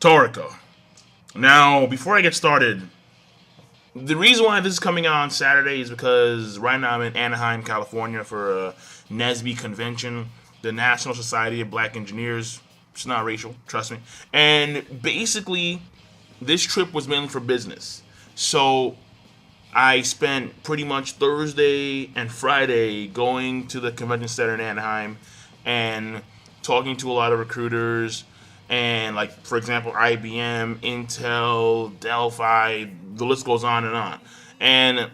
Toriko. Now, before I get started, the reason why this is coming out on Saturday is because right now I'm in Anaheim, California for a NESB convention, the National Society of Black Engineers. It's not racial, trust me. And basically, this trip was mainly for business. So I spent pretty much Thursday and Friday going to the convention center in Anaheim and talking to a lot of recruiters and, like, for example, IBM, Intel, Delphi, the list goes on and on. And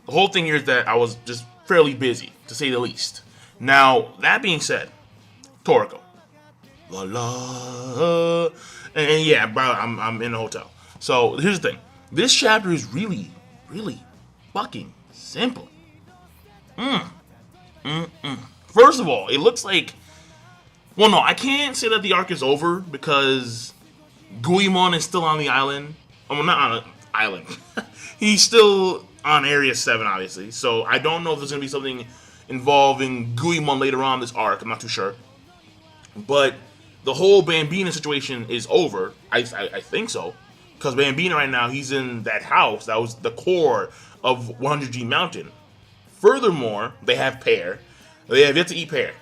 the whole thing here is that I was just fairly busy, to say the least. Now, that being said, Toriko. La la. And yeah, bro, I'm in a hotel. So here's the thing. This chapter is really, really fucking simple. First of all, it looks like... Well, no, I can't say that the arc is over because Guimon is still on the island. Well, not on an island. He's still on Area 7, obviously. So I don't know if there's going to be something involving Guimon later on this arc. I'm not too sure. But the whole Bambina situation is over. I think so. Because Bambina right now, he's in that house that was the core of 100G Mountain. Furthermore, they have Pear. They have yet to eat Pear.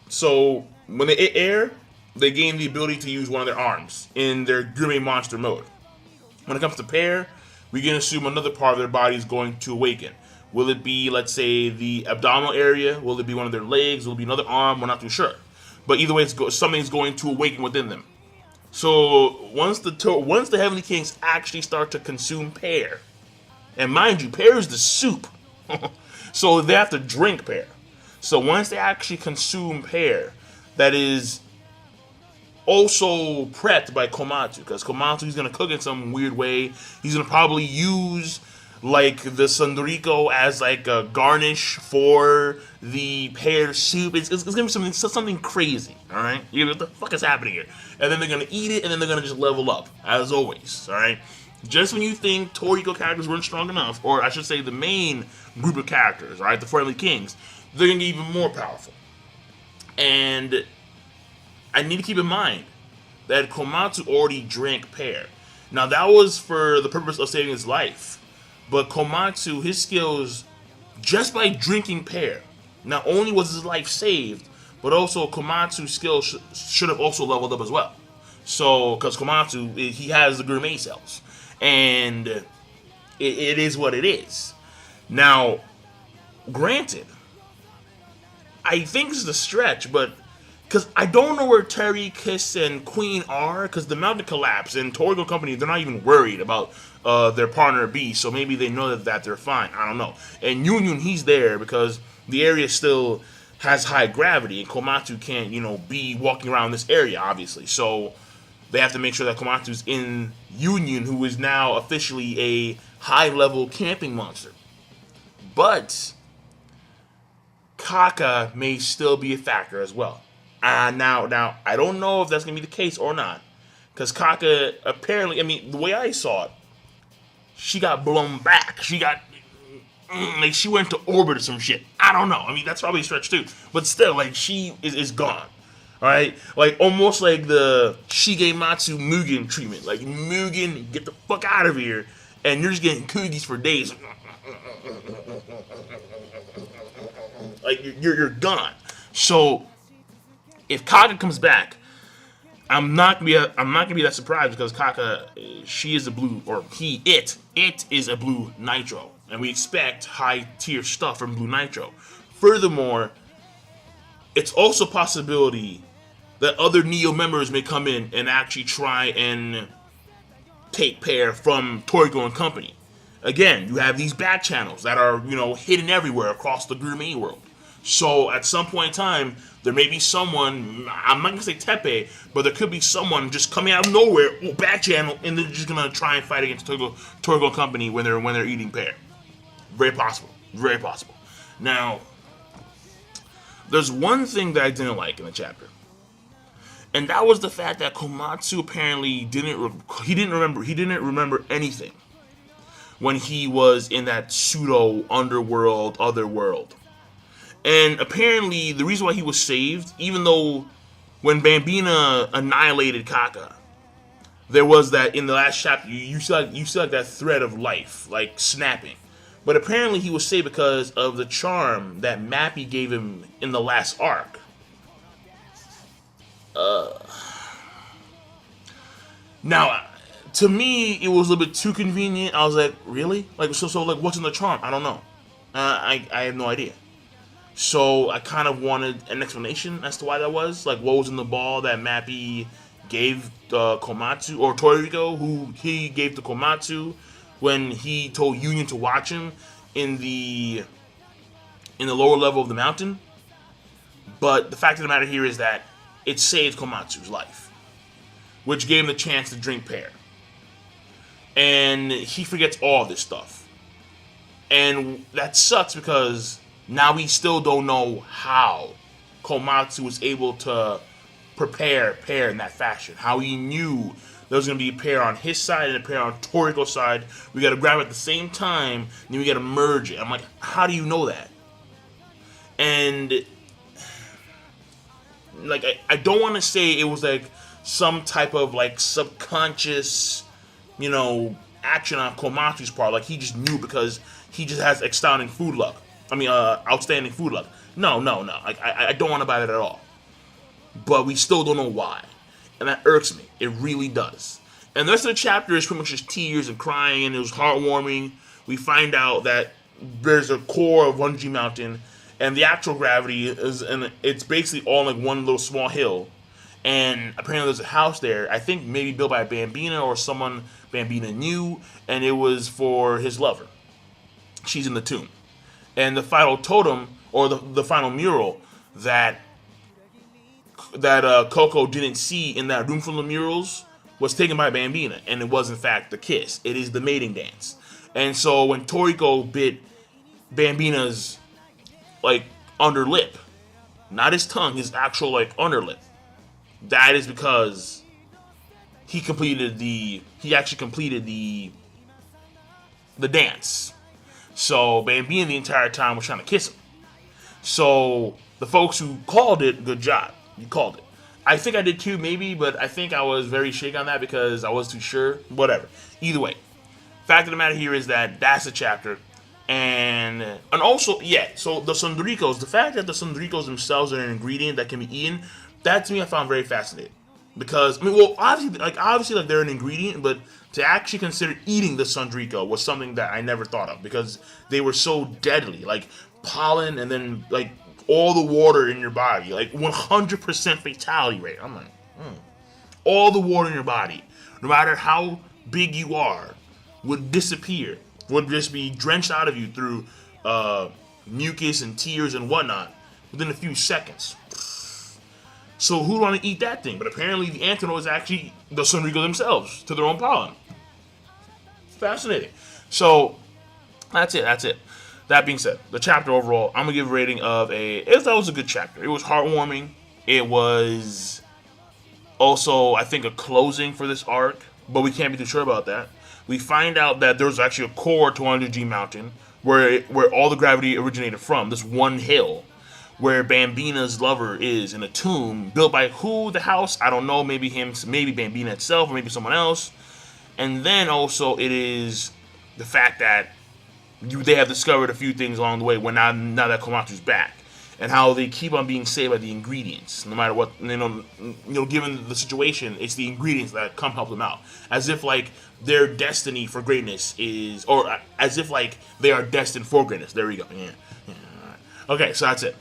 So when they eat air, they gain the ability to use one of their arms in their Gourmet Monster mode. When it comes to Pear, we can assume another part of their body is going to awaken. Will it be, let's say, the abdominal area? Will it be one of their legs? Will it be another arm? We're not too sure. But either way, something's going to awaken within them. So once the Heavenly Kings actually start to consume Pear, and mind you, Pear is the soup, so they have to drink Pear. So once they actually consume Pear, that is also prepped by Komatsu, because Komatsu is going to cook in some weird way. He's going to probably use like the Toriko as like a garnish for the pear soup. It's going to be something crazy, all right? You know, what the fuck is happening here? And then they're going to eat it, and then they're going to just level up, as always, all right? Just when you think Toriko characters weren't strong enough, or I should say the main group of characters, all right, the Friendly Kings, they're going to get even more powerful. And I need to keep in mind that Komatsu already drank Pear. Now, that was for the purpose of saving his life. But Komatsu, his skills, just by drinking Pear, not only was his life saved, but also Komatsu's skills should have also leveled up as well. So, because Komatsu, he has the gourmet cells. And it is what it is. Now, granted, I think this is a stretch, but because I don't know where Terry, Kiss, and Queen are, because the mountain collapsed, and Toriko Company, they're not even worried about their partner B, so maybe they know that they're fine. I don't know. And Yun, he's there because the area still has high gravity, and Komatsu can't, be walking around this area, obviously. So they have to make sure that Komatsu's in Union, who is now officially a high-level camping monster. But Kaka may still be a factor as well. Now, I don't know if that's going to be the case or not. Because Kaka, apparently, the way I saw it, she got blown back. She got, she went to orbit or some shit. I don't know. That's probably a stretch too. But still, she is gone. Alright? Almost like the Shigematsu Mugen treatment. Mugen, get the fuck out of here. And you're just getting cookies for days. You're gone. So if Kaka comes back, I'm not gonna be that surprised because Kaka, she is a blue, or it is a blue Nitro, and we expect high tier stuff from Blue Nitro. Furthermore, it's also a possibility that other Neo members may come in and actually try and take Pear from Toriko and Company. Again, you have these back channels that are hidden everywhere across the gourmet world. So at some point in time, there may be someone, I'm not going to say Tepe, but there could be someone just coming out of nowhere, back channel, and they're just going to try and fight against Toriko Company when they're eating Pear. Very possible. Very possible. Now, there's one thing that I didn't like in the chapter. And that was the fact that Komatsu apparently didn't remember anything when he was in that pseudo underworld, other world. And apparently, the reason why he was saved, even though when Bambina annihilated Kaka, there was that in the last chapter, you see like that thread of life, like snapping. But apparently he was saved because of the charm that Mappy gave him in the last arc. Now, to me, it was a little bit too convenient. I was like, really? Like, so like, what's in the charm? I don't know. I have no idea. So I kind of wanted an explanation as to why that was. Like, what was in the ball that Mappy gave Komatsu, or Toriko, who he gave to Komatsu when he told Union to watch him in the lower level of the mountain. But the fact of the matter here is that it saved Komatsu's life, which gave him the chance to drink pear. And he forgets all this stuff. And that sucks because now we still don't know how Komatsu was able to prepare pear in that fashion. How he knew there was going to be a pear on his side and a pear on Toriko's side. We got to grab it at the same time, and then we got to merge it. I'm like, how do you know that? And like, I don't want to say it was like some type of like subconscious, action on Komatsu's part. Like he just knew because he just has outstanding food luck. No. Like I don't want to buy that at all. But we still don't know why. And that irks me. It really does. And the rest of the chapter is pretty much just tears and crying, and it was heartwarming. We find out that there's a core of 1G Mountain, and the actual gravity is, and it's basically all like one little small hill. And apparently there's a house there, I think maybe built by Bambina or someone Bambina knew, and it was for his lover. She's in the tomb. And the final totem, or the final mural that Coco didn't see in that room full of murals was taken by Bambina, and it was in fact the kiss. It is the mating dance. And so when Toriko bit Bambina's like underlip, not his tongue, his actual like underlip, that is because he actually completed the dance. So Bambina the entire time was trying to kiss him. So the folks who called it, good job. You called it. I think I did too, maybe, but I think I was very shaky on that because I wasn't too sure. Whatever. Either way, fact of the matter here is that that's a chapter, and also, yeah. So the Sundrikos, the fact that the Sundrikos themselves are an ingredient that can be eaten, that to me I found very fascinating. Because obviously, they're an ingredient, but to actually consider eating the Sundriko was something that I never thought of because they were so deadly, like pollen, and then like all the water in your body, like 100% fatality rate. I'm like, all the water in your body, no matter how big you are, would disappear, would just be drenched out of you through mucus and tears and whatnot within a few seconds. So who want to eat that thing? But apparently the antelope is actually the Sunrico themselves to their own pollen. Fascinating. So that's it. That being said, the chapter overall, I'm gonna give a rating of that was a good chapter. It was heartwarming. It was also, I think, a closing for this arc, but we can't be too sure about that. We find out that there's actually a core to 100G Mountain where all the gravity originated from, this one hill, where Bambina's lover is in a tomb built by who? The house? I don't know. Maybe him. Maybe Bambina itself, or maybe someone else. And then also it is the fact that they have discovered a few things along the way when now that Komatsu's back, and how they keep on being saved by the ingredients, no matter what. Given the situation, it's the ingredients that come help them out, as if like their destiny for greatness is, or as if like they are destined for greatness. There we go. Yeah. All right. Okay, so that's it.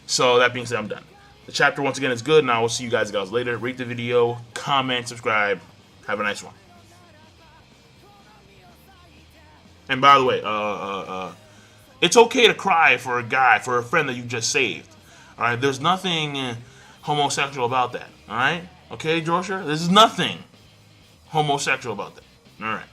So that being said, I'm done. The chapter once again is good, and I will see you guys later. Rate the video, comment, subscribe. Have a nice one. And by the way, it's okay to cry for a friend that you just saved. All right, there's nothing homosexual about that. All right, okay, Joshua, there's nothing homosexual about that. All right.